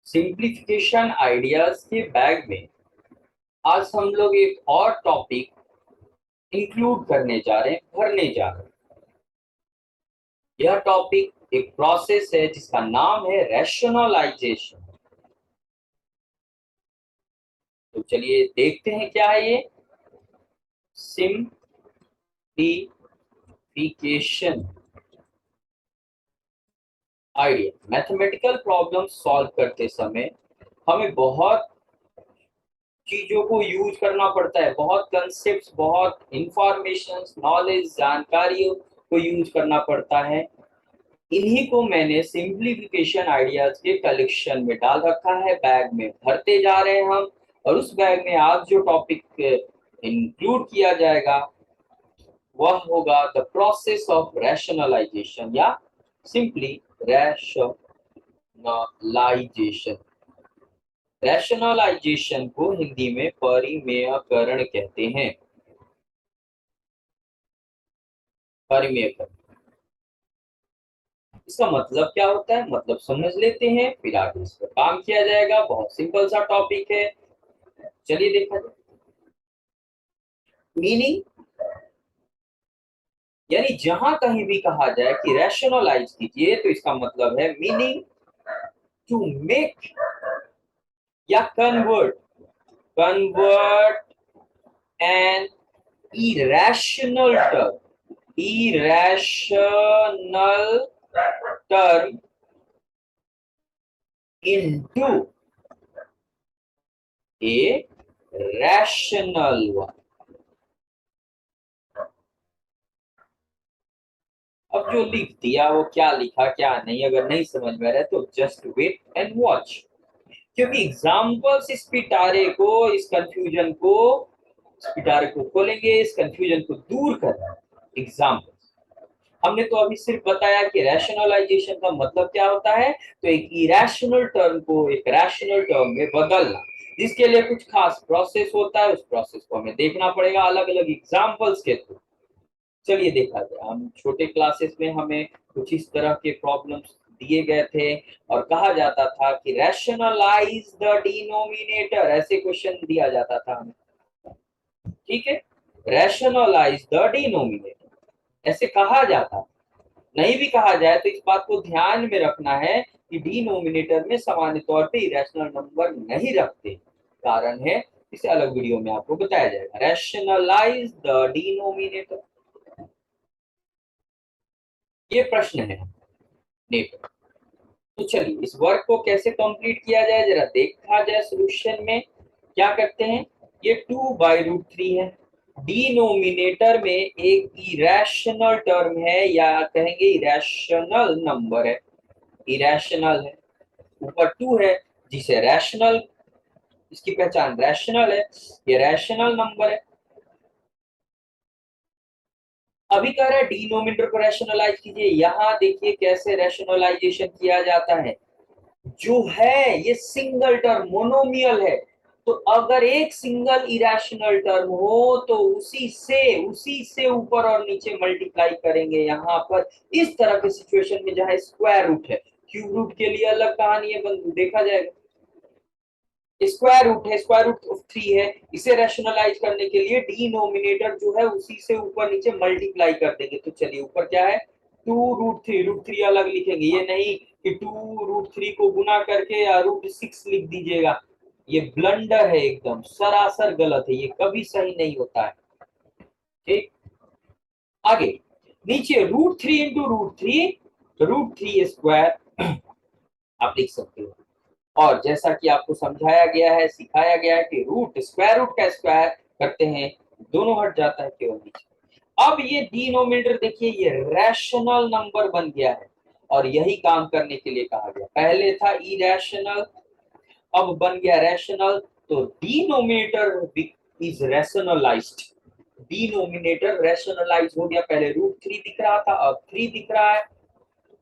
Simplification ideas के bag में आज हम लोग एक और टॉपिक इंक्लूड करने जा रहे हैं, भरने जा रहे हैं। यह टॉपिक एक प्रोसेस है जिसका नाम है रैशनलाइजेशन। तो चलिए देखते हैं क्या है ये simplification idea. Mathematical problem solve करते समय हमें बहुत चीजों को यूज करना पड़ता है, बहुत कंसेप्ट, बहुत इंफॉर्मेशन, नॉलेज, जानकारियों को यूज करना पड़ता है। इन्हीं को मैंने सिंप्लीफिकेशन आइडियाज के कलेक्शन में डाल रखा है, बैग में भरते जा रहे हैं हम। और उस बैग में आज जो टॉपिक इंक्लूड किया जाएगा वह होगा द प्रोसेस ऑफ रैशनलाइजेशन या सिंपली रैशनलाइजेशन। रैशनलाइजेशन को हिंदी में परिमेयकरण कहते हैं। परिमेयकरण इसका मतलब क्या होता है, मतलब समझ लेते हैं, फिर आगे इस पर काम किया जाएगा। बहुत सिंपल सा टॉपिक है, चलिए देखा जाए। मीनिंग यानी जहां कहीं भी कहा जाए कि रैशनलाइज कीजिए तो इसका मतलब है मीनिंग टू मेक या convert. Convert N irrational term, irrational term into a rational one। अब जो लिख दिया वो क्या लिखा क्या नहीं, अगर नहीं समझ में आ रहा है तो जस्ट वेट एंड वॉच, क्योंकि एग्जाम्पल्स इस पिटारे को, इस कंफ्यूजन को, इस पिटारे को खोलेंगे, इस कंफ्यूजन को दूर करना। एग्जाम्पल हमने तो अभी सिर्फ बताया कि रैशनलाइजेशन का मतलब क्या होता है, तो एक इरेशनल टर्म को एक रैशनल टर्म में बदलना, जिसके लिए कुछ खास प्रोसेस होता है। उस प्रोसेस को हमें देखना पड़ेगा अलग अलग एग्जाम्पल्स के थ्रू। चलिए देखा जाए। हम छोटे क्लासेस में हमें कुछ इस तरह के प्रॉब्लम्स दिए गए थे और कहा जाता था कि रैशनलाइज द डिनोमिनेटर, ऐसे क्वेश्चन दिया जाता था हमें। ठीक है, रैशनलाइज द डिनोमिनेटर ऐसे कहा जाता। नहीं भी कहा जाए तो इस बात को ध्यान में रखना है कि डिनोमिनेटर में सामान्य तौर पे इरेशनल नंबर नहीं रखते। कारण है, इसे अलग वीडियो में आपको बताया जाएगा। रैशनलाइज द डिनोमिनेटर, ये प्रश्न है नेट। तो चलिए इस वर्क को कैसे कंप्लीट किया जाए जरा देखा जाए। सॉल्यूशन में क्या करते हैं, ये 2/√3 है। डिनोमिनेटर में एक इरेशनल टर्म है या कहेंगे इरेशनल नंबर है, इरेशनल है। ऊपर 2 है जिसे रैशनल, इसकी पहचान रैशनल है, ये रैशनल नंबर है। अभी कह रहा है डिनोमिनेटर को रैशनलाइज कीजिए। यहां देखिए कैसे रैशनलाइजेशन किया जाता है। जो है ये सिंगल टर्म मोनोमियल है, तो अगर एक सिंगल इरेशनल टर्म हो तो उसी से ऊपर और नीचे मल्टीप्लाई करेंगे। यहाँ पर इस तरह के सिचुएशन में जहां स्क्वायर रूट है, क्यूब रूट के लिए अलग कहानी है बंधु, देखा जाएगा। स्क्वायर रूट है, स्क्वायर रूट ऑफ 3 है, इसे रैशनलाइज करने के लिए डिनोमिनेटर जो है उसी से ऊपर नीचे मल्टीप्लाई कर देंगे। तो चलिए ऊपर क्या है, 2√3, √3 अलग लिखेंगे, ये नहीं कि 2√3 को गुना करके या √6 लिख दीजिएगा। ये ब्लंडर है, एकदम सरासर गलत है, ये कभी सही नहीं होता है। ठीक, आगे नीचे √3 इंटू √3 स्क्वायर आप लिख सकते हो। और जैसा कि आपको समझाया गया है, सिखाया गया है कि रूट स्क्वायर रूट का स्क्वायर करते हैं, दोनों हट जाता है केवल नीचे। अब ये डिनोमिनेटर देखिए ये रैशनल नंबर बन गया है और यही काम करने के लिए कहा गया। पहले था इरेशनल, अब बन गया रैशनल, तो denominator is rationalised. Denominator rationalise हो गया। पहले √3 दिख रहा था, अब 3 दिख रहा है,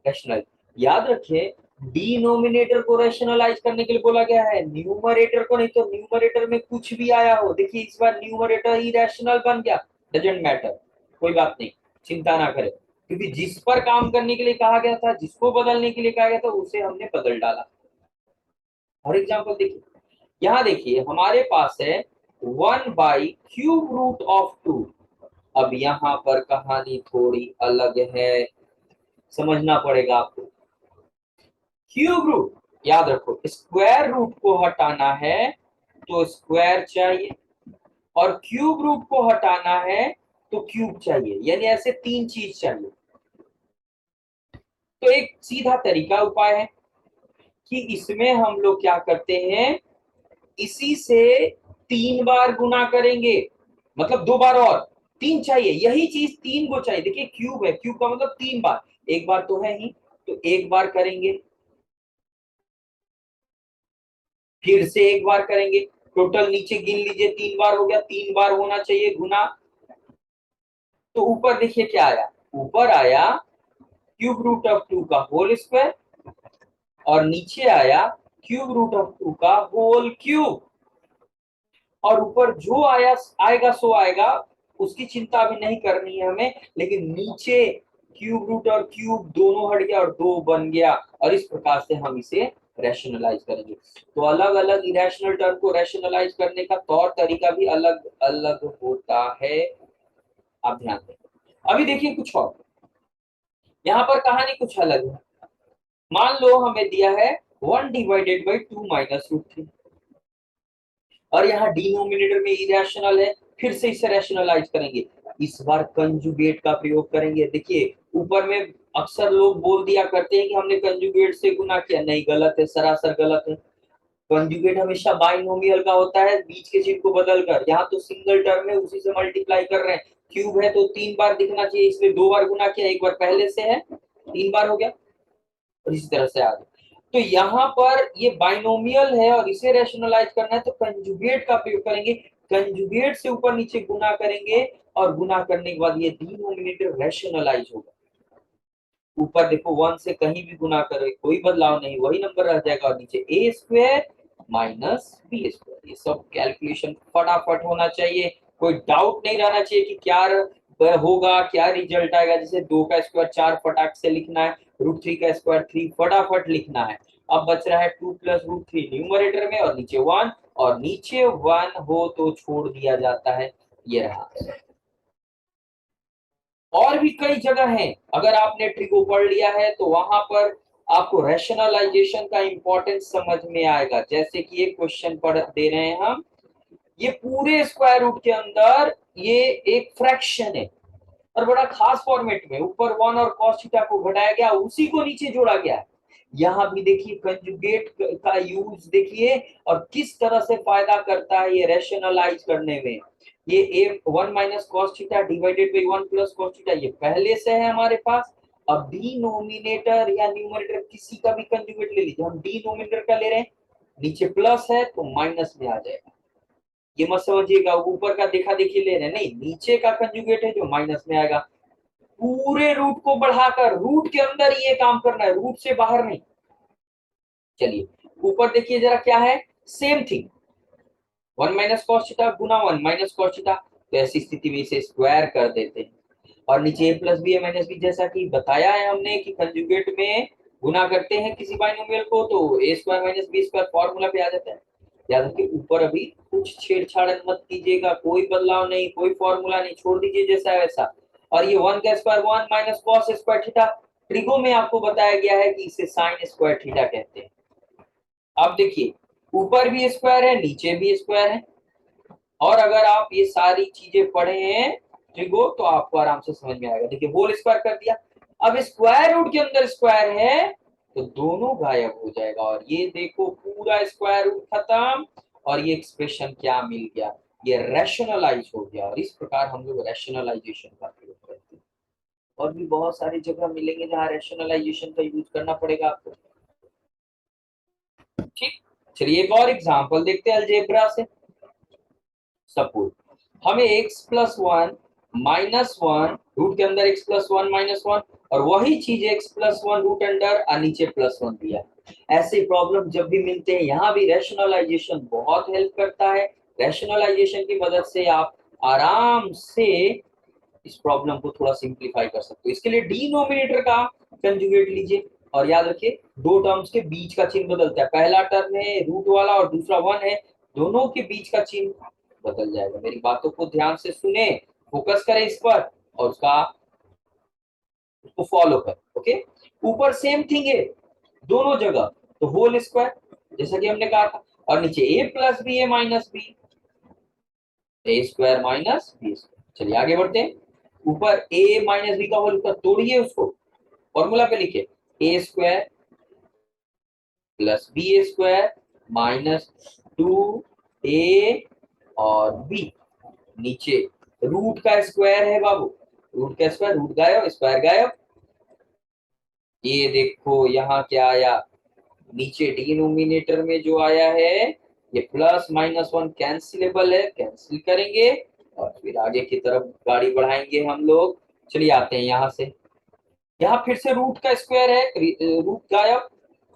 रैशनल। याद रखिए डिनोमिनेटर को रैशनलाइज करने के लिए बोला गया है, न्यूमरेटर को नहीं। तो न्यूमरेटर में कुछ भी आया हो, देखिए इस बार न्यूमरेटर ही रैशनल बन गया, डजंट मैटर, कोई बात नहीं, चिंता ना करें, क्योंकि जिस पर काम करने के लिए कहा गया था, जिसको बदलने के लिए कहा गया था, उसे हमने बदल डाला। और एग्जांपल देखिए, यहाँ देखिए हमारे पास है 1/³ ऑफ 2। अब यहाँ पर कहानी थोड़ी अलग है, समझना पड़ेगा आपको। क्यूब रूट, याद रखो स्क्वायर रूट को हटाना है तो स्क्वायर चाहिए, और क्यूब रूट को हटाना है तो क्यूब चाहिए, यानी ऐसे तीन चीज चाहिए। तो एक सीधा तरीका उपाय है कि इसमें हम लोग क्या करते हैं, इसी से 3 बार गुना करेंगे, मतलब 2 बार और, तीन चाहिए, यही चीज 3 को चाहिए। देखिए क्यूब है, क्यूब का मतलब 3 बार, एक बार तो है ही, तो एक बार करेंगे, फिर से एक बार करेंगे, टोटल नीचे गिन लीजिए 3 बार हो गया, 3 बार होना चाहिए गुना। तो ऊपर देखिए क्या आया, ऊपर आया √2 का होल स्क्वायर, और नीचे आया √2 का होल क्यूब। और ऊपर जो आया आएगा सो आएगा, उसकी चिंता अभी नहीं करनी है हमें, लेकिन नीचे क्यूब रूट और क्यूब दोनों हट गया और 2 बन गया, और इस प्रकार से हम इसे रैशनलाइज करेंगे। तो अलग अलग इरेशनल टर्म को रैशनलाइज करने का तौर तरीका भी अलग अलग होता है, आप ध्यान दें। अभी देखिए कुछ और, यहाँ पर कहानी कुछ अलग है। मान लो हमें दिया है 1/2 - और यहाँ डिनोमिनेटर में इरेशनल है, फिर से इसे रैशनलाइज करेंगे, इस बार कंजुगेट का प्रयोग करेंगे। देखिए ऊपर में अक्सर लोग बोल दिया करते हैं कि हमने कंजुगेट से गुना किया, नहीं, गलत है, सरासर गलत है। कंजुगेट हमेशा बाइनोमियल का होता है, बीच के चिन्ह को बदल कर, यहाँ तो सिंगल टर्म है उसी से मल्टीप्लाई कर रहे हैं। क्यूब है तो 3 बार दिखना चाहिए, इसलिए 2 बार गुना किया, एक बार पहले से है, 3 बार हो गया, और इसी तरह से आगे। तो यहाँ पर ये बाइनोमियल है और इसे रैशनलाइज करना है तो कंजुगेट का प्रयोग करेंगे, कंजुगेट से ऊपर नीचे गुना करेंगे, और गुना करने के बाद ये डिनोमिनेटर रैशनलाइज होगा। ऊपर देखो 1 से कहीं भी गुना करे कोई बदलाव नहीं, वही नंबर रह जाएगा, और नीचे a² - b²। ये सब कैलकुलेशन फटाफट होना चाहिए, कोई डाउट नहीं रहना चाहिए कि क्या होगा, क्या रिजल्ट आएगा। जैसे 2 का स्क्वायर 4 फटाक से लिखना है, √3 का स्क्वायर 3 फटाफट लिखना है। अब बच रहा है 2 + √3 न्यूमरेटर में, और नीचे 1, और नीचे 1 हो तो छोड़ दिया जाता है, ये रहा। और भी कई जगह हैं, अगर आपने ट्रिको पढ़ लिया है तो वहां पर आपको रैशनलाइजेशन का इंपॉर्टेंस समझ में आएगा। जैसे कि एक क्वेश्चन पढ़ दे रहे हैं हम, ये पूरे स्क्वायर रूट के अंदर ये एक फ्रैक्शन है, और बड़ा खास फॉर्मेट में, ऊपर 1 और cos थीटा को घटाया गया, उसी को नीचे जोड़ा गया है। यहाँ भी देखिए कंजुगेट का यूज देखिए, और किस तरह से फायदा करता है ये रैशनलाइज करने में। ये a1 - cos theta divided by 1 + cos theta, ये पहले से है हमारे पास। अब डिनोमिनेटर या न्यूमरेटर किसी का भी कंजुगेट ले लीजिए, हम डिनोमिनेटर का ले रहे हैं, नीचे प्लस है तो माइनस में आ जाएगा। ये मत समझिएगा ऊपर का देखा देखी ले रहे हैं, नहीं, नीचे का कंजुगेट है जो माइनस में आएगा। पूरे रूट को बढ़ाकर रूट के अंदर ये काम करना है, रूट से बाहर नहीं। चलिए ऊपर देखिए जरा क्या है, सेम थिंग, 1 - cos थीटा गुना 1 - cos थीटा, तो ऐसी स्थिति में इसे स्क्वायर कर देते हैं। और नीचे a + b - b, जैसा कि बताया है हमने कि कंजुगेट में गुना करते हैं किसी बाइनोमियल को तो a² - b² फॉर्मूला पे आ जाता है। याद रखिए ऊपर अभी कुछ छेड़छाड़ मत कीजिएगा, कोई बदलाव नहीं, कोई फॉर्मूला नहीं, छोड़ दीजिए जैसा है वैसा। और ये 1 का स्क्वायर 1 - cos² थीटा, ट्रिगो में आपको बताया गया है कि इसे sin² थीटा कहते हैं। अब देखिए ऊपर भी स्क्वायर है, नीचे भी स्क्वायर है, और अगर आप ये सारी चीजें पढ़े हैं ट्रिगो तो आपको आराम से समझ में आएगा। देखिए होल स्क्वायर कर दिया, अब स्क्वायर रूट के अंदर स्क्वायर है तो दोनों गायब हो जाएगा, और ये देखो पूरा स्क्वायर रूट खत्म, और ये एक्सप्रेशन क्या मिल गया, ये रैशनलाइज हो गया। और इस प्रकार हम लोग रैशनलाइजेशन का प्रयोग करते हैं। और भी बहुत सारी जगह मिलेंगे जहाँ रैशनलाइजेशन का यूज करना पड़ेगा आपको, ठीक। चलिए एक और एग्जांपल देखते हैं अलजेब्रा से। सपोज हमें x+1 -1 रूट के अंदर x+1 -1, और वही चीज x+1 रूट अंडर और नीचे +1 दिया। ऐसे प्रॉब्लम जब भी मिलते हैं, यहाँ भी रैशनलाइजेशन बहुत हेल्प करता है। रैशनलाइजेशन की मदद से आप आराम से इस प्रॉब्लम को थोड़ा सिंप्लीफाई कर सकते हो। इसके लिए डिनोमिनेटर का कंजुगेट लीजिए, और याद रखिए दो टर्म्स के बीच का चिन्ह बदलता है, पहला टर्म है रूट वाला और दूसरा 1 है, दोनों के बीच का चिन्ह बदल जाएगा। मेरी बातों को ध्यान से सुने, फोकस करें इस पर और उसको फॉलो कर। ओके, ऊपर सेम थिंग है दोनों जगह, तो होल स्क्वायर जैसा कि हमने कहा था, और नीचे A plus B A minus B, A square minus B square. चलिए आगे बढ़ते हैं। ऊपर ए माइनस बी का होल स्क्वायर तोड़िए, उसको फॉर्मूला पे लिखे, A square plus B square minus 2a और b, नीचे रूट का स्क्वायर है बाबू, रूट का स्क्वायर, रूट गायब स्क्वायर गायब। ये देखो यहाँ क्या आया, नीचे डिनोमिनेटर में जो आया है ये प्लस माइनस 1 कैंसिलेबल है, कैंसिल करेंगे और फिर आगे की तरफ गाड़ी बढ़ाएंगे हम लोग। चलिए आते हैं यहाँ से, यहाँ फिर से रूट का स्क्वायर है, रूट गायब,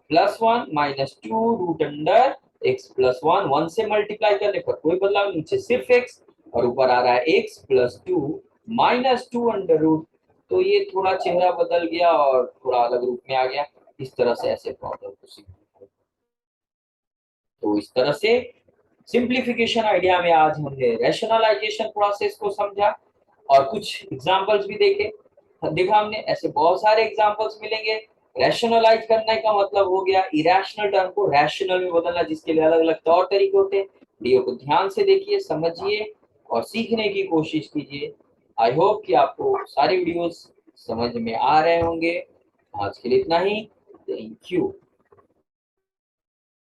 +1 -2 रूट अंडर x प्लस 1 से मल्टीप्लाई करने पर कोई बदलाव, नीचे सिर्फ x और ऊपर आ रहा है x प्लस 2 -2 अंडर रूट। तो ये थोड़ा चेहरा बदल गया और थोड़ा अलग रूप में आ गया। इस तरह से ऐसे प्रॉब्लम को सिंप्लीफाई, तो इस तरह से सिंप्लीफिकेशन आइडिया में आज हमने रैशनलाइजेशन प्रोसेस को समझा और कुछ एग्जांपल्स भी देखे, देखा हमने। ऐसे बहुत सारे एग्जांपल्स मिलेंगे। रैशनलाइज करने का मतलब हो गया इरेशनल टर्म को रैशनल में बदलना, जिसके लिए अलग अलग तौर तरीके होते हैं। वीडियो को ध्यान से देखिए, समझिए और सीखने की कोशिश कीजिए। आई होप कि आपको सारे वीडियोस समझ में आ रहे होंगे। आज के लिए इतना ही। Thank you.